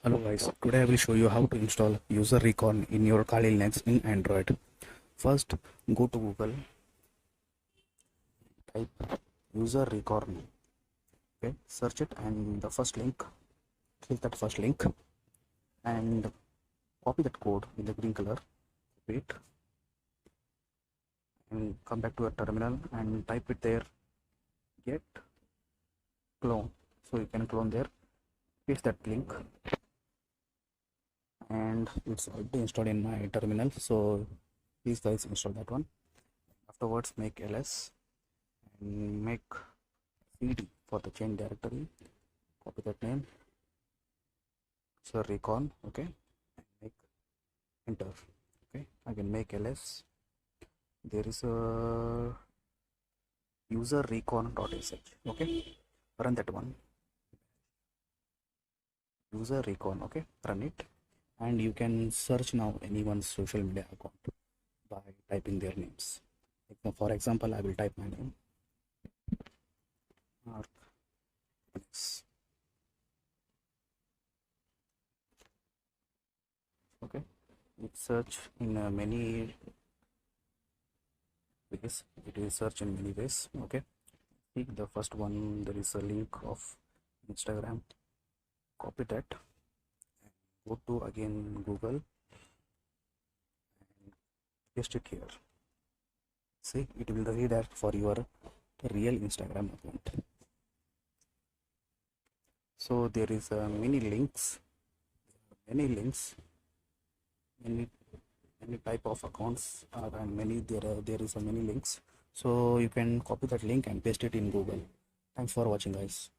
Hello guys, today I will show you how to install Userrecon in your Kali Linux in Android. First, go to Google, type Userrecon, okay, search it and the first link, click that first link and copy that code in the green color, copy it and come back to your terminal and type it there, get clone. So you can clone there, paste that link and it's already installed in my terminal, so please guys install that one. Afterwards make ls and make cd for the chain directory, copy that name, so recon, okay, and make enter, okay. Again make ls, there is a userrecon.sh, okay, run that one, userrecon, okay, run it and you can search now anyone's social media account by typing their names. For example, I will type my name, Mark. Okay, it search in many ways. It will search in many ways. Okay, pick the first one. There is a link of Instagram. Copy that and go to again Google and paste it here. See, it will redirect for your real Instagram account. So there is many links, many type of accounts and there is a many links, so you can copy that link and paste it in Google. Thanks for watching guys.